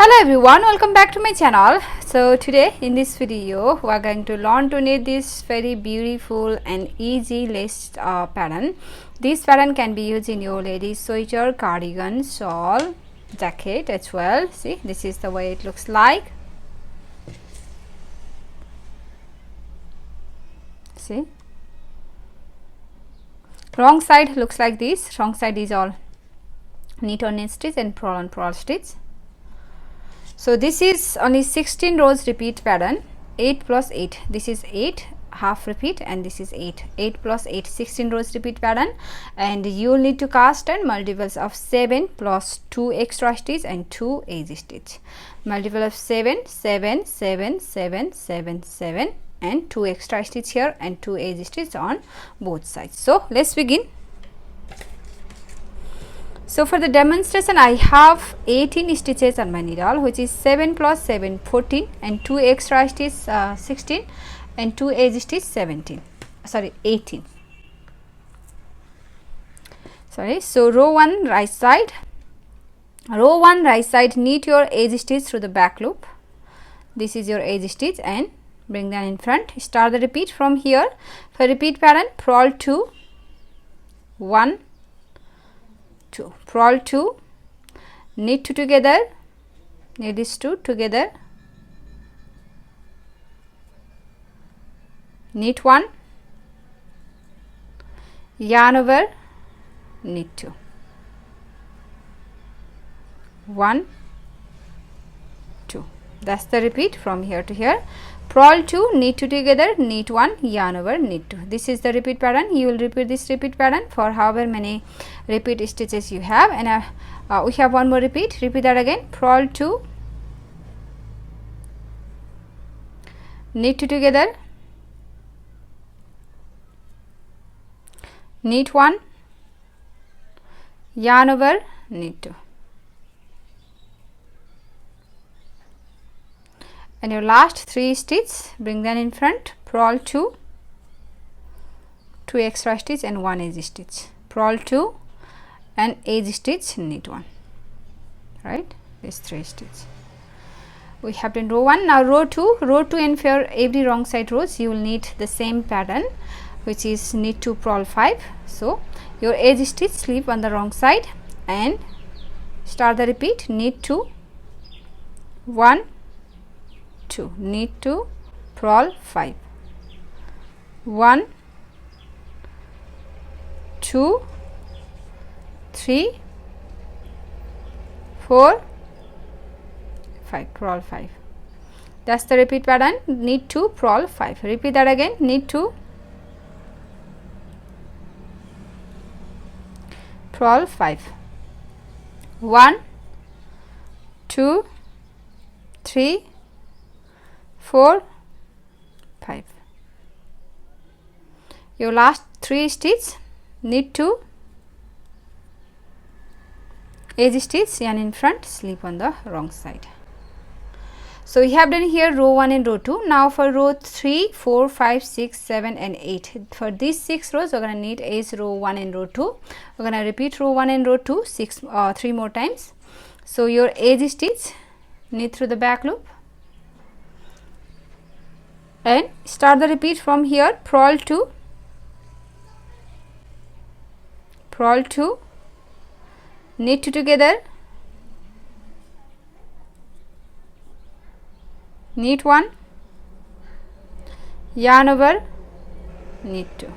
Hello everyone, welcome back to my channel. So today in this video we are going to learn to knit this very beautiful and easy lace pattern. This pattern can be used in your ladies sweater, cardigan, shawl, jacket as well. See, this is the way it looks like. See, wrong side looks like this. Wrong side is all knit on knit stitch and purl on purl stitch. So this is only 16 rows repeat pattern, 8 plus 8, this is 8 half repeat and this is 8, 8 plus 8, 16 rows repeat pattern, and you will need to cast on multiples of 7 plus 2 extra stitch and 2 edge stitch. Multiple of 7, 7, 7, 7, 7, 7 and 2 extra stitch here and 2 edge stitch on both sides. So let's begin. So for the demonstration I have 18 stitches on my needle, which is 7 plus 7 14 and 2 extra stitch 16 and 2 edge stitch 18. So row 1 right side, knit your edge stitch through the back loop. This is your edge stitch and bring that in front. Start the repeat from here. For repeat pattern, purl 2, 1, 2, purl 2, knit 2 together, knit these 2 together, knit 1, yarn over, knit 2, 1, 2. That's the repeat from here to here. Purl 2, knit 2 together, knit 1, yarn over, knit 2. This is the repeat pattern. You will repeat this repeat pattern for however many repeat stitches you have, and we have one more repeat. Repeat that again. Purl 2, knit 2 together, knit 1, yarn over, knit 2. And your last 3 stitches, bring them in front. Purl 2, 2 extra stitch and 1 edge stitch. Purl 2 and edge stitch, knit 1. Right, these 3 stitches we have done row 1. Now row 2, and for every wrong side rows you will need the same pattern, which is knit 2 purl 5. So your edge stitch slip on the wrong side and start the repeat. Knit 2, 1, 2, knit 2 purl 5, 1, 2, 3, 4, 5, purl 5. That's the repeat pattern. Knit 2 purl 5. Repeat that again. Knit 2 purl 5, 1, 2, 3, 4, 5. Your last 3 stitch, knit 2, edge stitch, yarn in front, slip on the wrong side. So we have done here row 1 and row 2. Now for row 3, 4, 5, 6, 7 and 8. For these 6 rows we are going to knit as row 1 and row 2. We are going to repeat row 1 and row 2 3 more times. So your edge stitch, knit through the back loop and start the repeat from here. Purl 2, purl 2, knit 2 together, knit 1, yarn over, knit 2.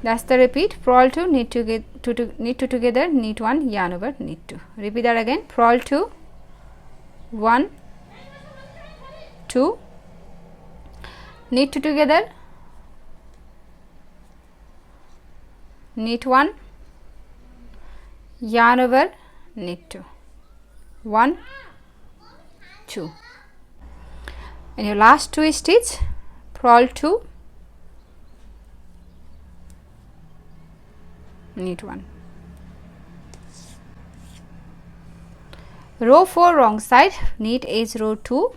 That's the repeat. Purl 2, knit 2 together, knit 1, yarn over, knit 2. Repeat that again. Purl 2, 1, 2, knit 2 together, knit 1, yarn over, knit 2, 1, 2. And your last 2 stitch, purl 2, knit 1. Row 4 wrong side, knit edge row 2,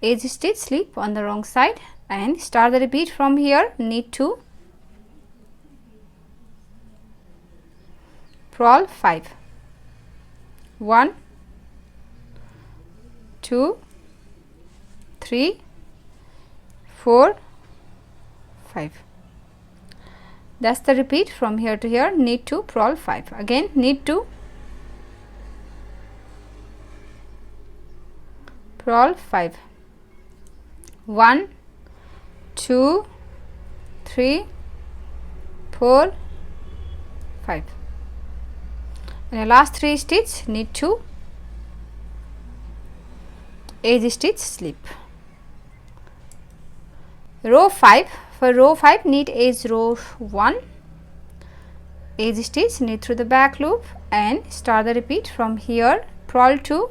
edge stitch, slip on the wrong side and start the repeat from here. Knit 2, purl 5, 1 2 3 4 5. That's the repeat from here to here. Knit 2, purl 5. Again knit 2, purl 5. 1 2 3 4 5. And the last 3 stitch, knit 2, edge stitch, slip. Row 5. For row 5, knit edge row 1, edge stitch, knit through the back loop and start the repeat from here. Purl 2,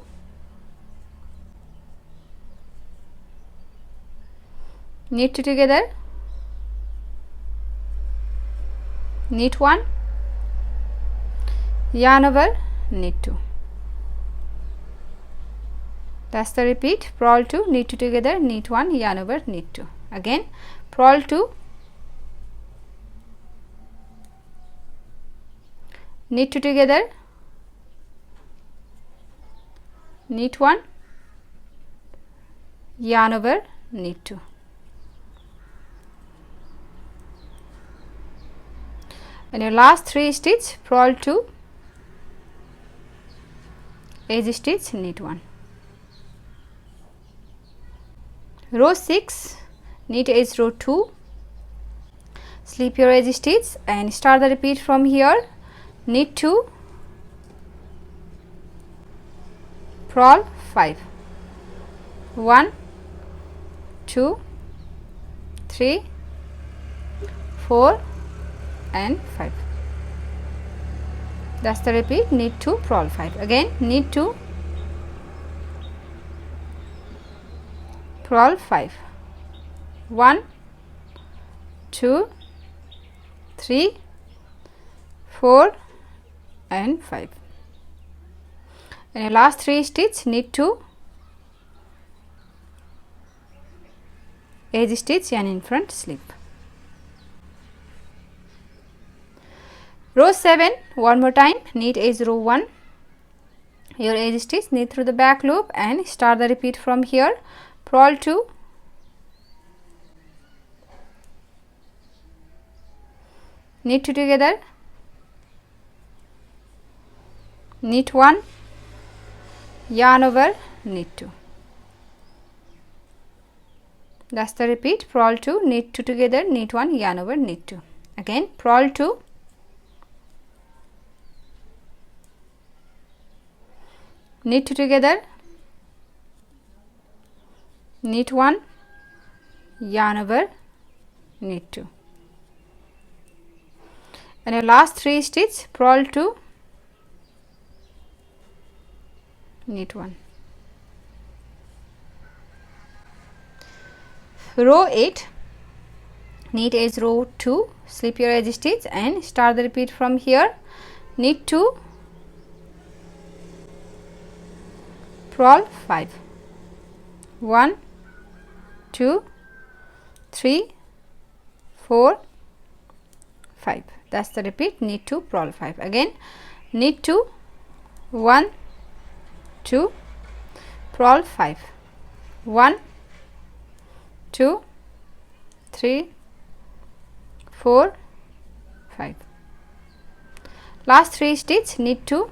knit 2 together, knit 1, yarn over, knit 2. That's the repeat. Purl 2, knit 2 together, knit 1, yarn over, knit 2. Again purl 2, knit 2 together, knit 1, yarn over, knit 2. And your last 3 stitch, purl 2, edge stitch, knit 1. Row 6, knit edge row 2, slip your edge stitch and start the repeat from here. Knit 2, purl 5. 1 2 3 4 and 5. That's the repeat. Knit 2, purl 5. Again knit 2, purl 5. 1 2 3 4 and 5. And your last 3 stitch, knit 2, edge stitch, yarn in front, slip. Row 7, one more time, knit edge row 1, your edge stitch, knit through the back loop and start the repeat from here. Purl 2, knit 2 together, knit 1, yarn over, knit 2. That's the repeat. Purl 2, knit 2 together, knit 1, yarn over, knit 2. Again purl 2, knit 2 together, knit 1, yarn over, knit 2. And your last 3 stitch, purl 2, knit 1. Row 8, knit edge row 2, slip your edge stitch and start the repeat from here. Knit 2, purl 5. 1 2 3 4 5. That's the repeat. Knit 2, purl 5. Again knit 2, 1 2 purl 5. 1 2 3 4 5. Last 3 stitch, knit 2,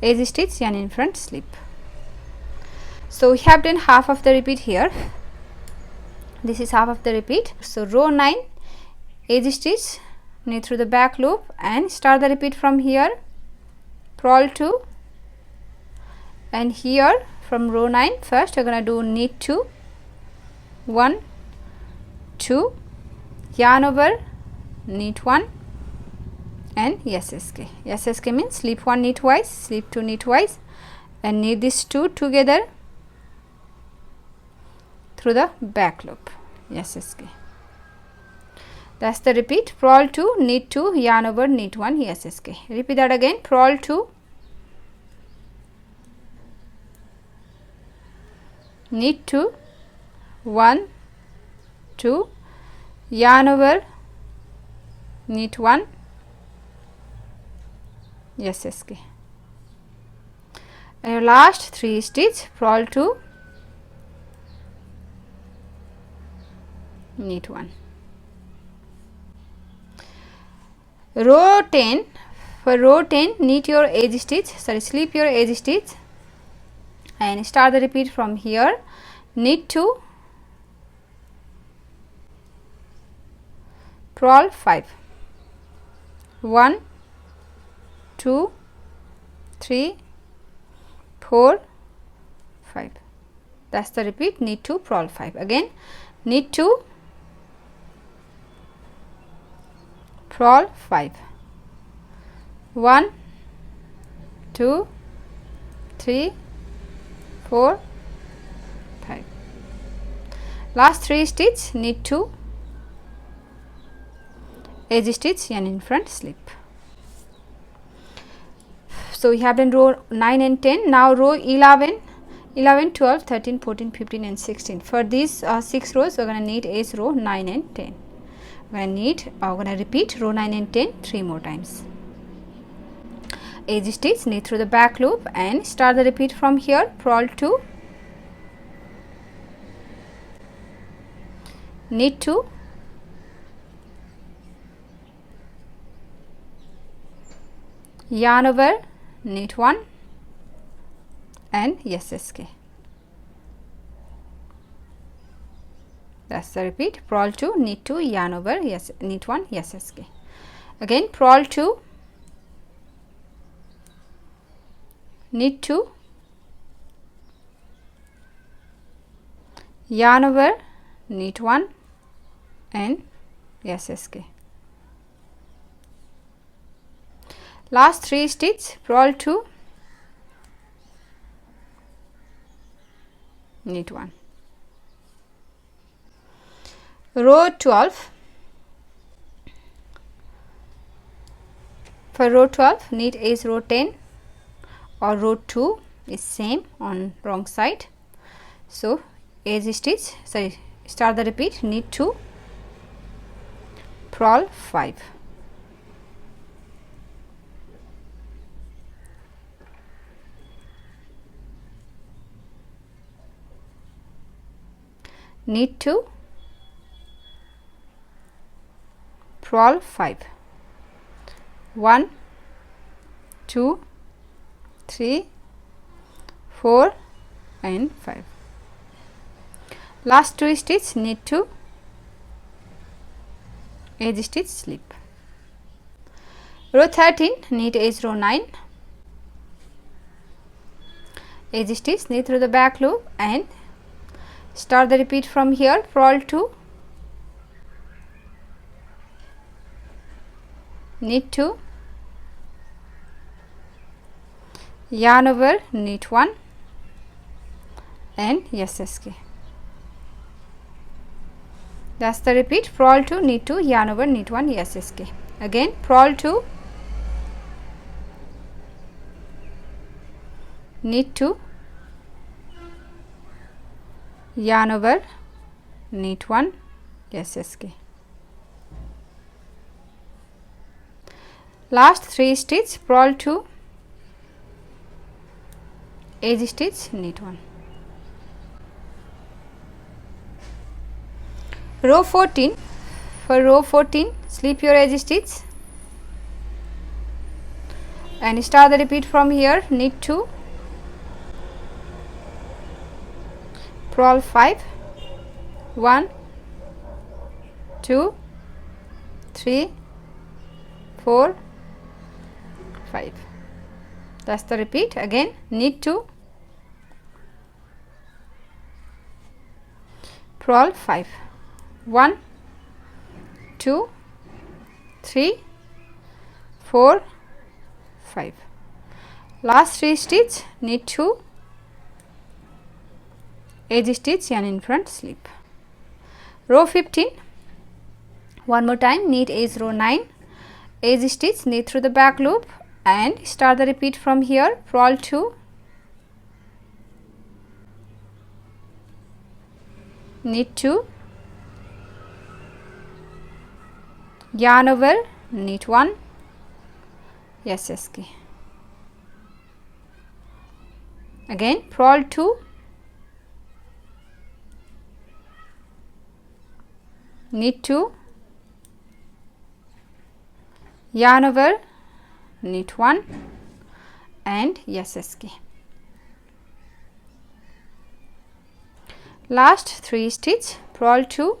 edge stitch, yarn in front, slip. So we have done half of the repeat here. This is half of the repeat. So row 9, edge stitch, knit through the back loop and start the repeat from here. Purl 2, and here from row 9 first you're going to do knit 2, 1 2, yarn over, knit 1 and SSK. SSK means slip 1 knit twice, slip 2 knit twice and knit these 2 together through the back loop. SSK. That's the repeat. Purl 2, knit 2, yarn over, knit 1, SSK. Repeat that again. Purl 2, knit 2, 1 2, yarn over, knit 1 SSK. And your last 3 stitch, purl 2, knit 1. Row 10, for row 10 knit your edge stitch, sorry, slip your edge stitch and start the repeat from here. Knit 2, purl 5, 1, 2, 3, 4, 5. That's the repeat. Knit 2, purl 5. Again, knit 2, purl 5, 1, 2, 3, 4, 5. Last 3 stitch, knit 2, edge stitch, yarn in front, slip. So we have done row 9 and 10. Now row 11, 12, 13, 14, 15 and 16. For these 6 rows we are going to knit edge row 9 and 10. We are going to repeat row 9 and 10 3 more times. Edge stitch, knit through the back loop and start the repeat from here. Purl 2, knit 2, yarn over, knit 1 and SSK. That's the repeat. Purl 2, knit 2, yarn over, knit 1, SSK. Again, purl 2, knit 2, yarn over, knit 1 and SSK. Last 3 stitch, purl 2, knit 1. Row 12, for row 12 knit edge row 10 or row 2 is same on wrong side. So edge stitch, sorry, start the repeat, knit 2, purl 5. Knit 2, purl 5, 1, 2, 3, 4 and 5. Last 2 stitch, knit 2, edge stitch, slip. Row 13, knit edge row 9, edge stitch, knit through the back loop and start the repeat from here. Purl 2, knit 2, yarn over, knit 1 and SSK. That's the repeat. Purl 2, knit 2, yarn over, knit 1, SSK. Again, purl 2, knit 2, yarn over, knit 1, SSK. Last 3 stitch, purl 2, edge stitch, knit 1. Row 14, for row 14 slip your edge stitch and start the repeat from here. Knit 2, purl 5, 1, 2, 3, 4, 5. That's the repeat. Again, knit 2, purl 5, 1, 2, 3, 4, 5. Last 3 stitch, knit 2, edge stitch, yarn in front, slip. Row 15, one more time, knit edge row 9, edge stitch, knit through the back loop and start the repeat from here. Purl 2, knit 2, yarn over, knit 1, SSK. again purl 2, knit 2, yarn over, knit 1 and SSK. Last 3 stitch, purl 2,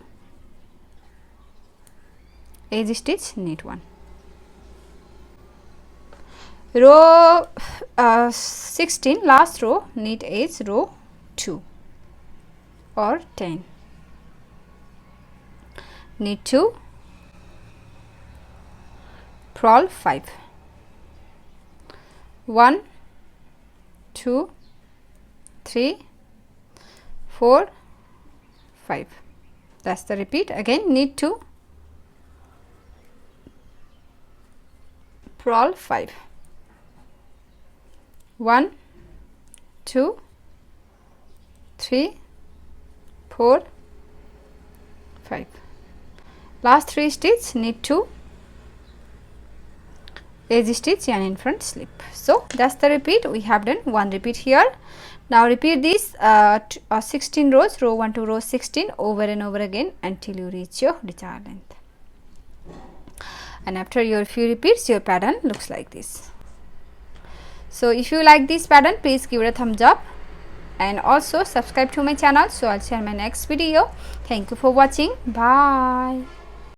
edge stitch, knit 1. Row 16, last row, knit edge, row 2 or 10, knit 2, purl 5, 1, 2, 3, 4, 5. That's the repeat. Again knit 2, purl 5, 1, 2, 3, 4, 5. Last 3 stitch, knit 2, edge stitch, yarn in front, slip. So that's the repeat. We have done 1 repeat here. Now repeat this 16 rows, row 1 to row 16 over and over again until you reach your desired length. And after your few repeats, your pattern looks like this. So if you like this pattern, please give it a thumbs up and also subscribe to my channel, so I'll share my next video. Thank you for watching. Bye.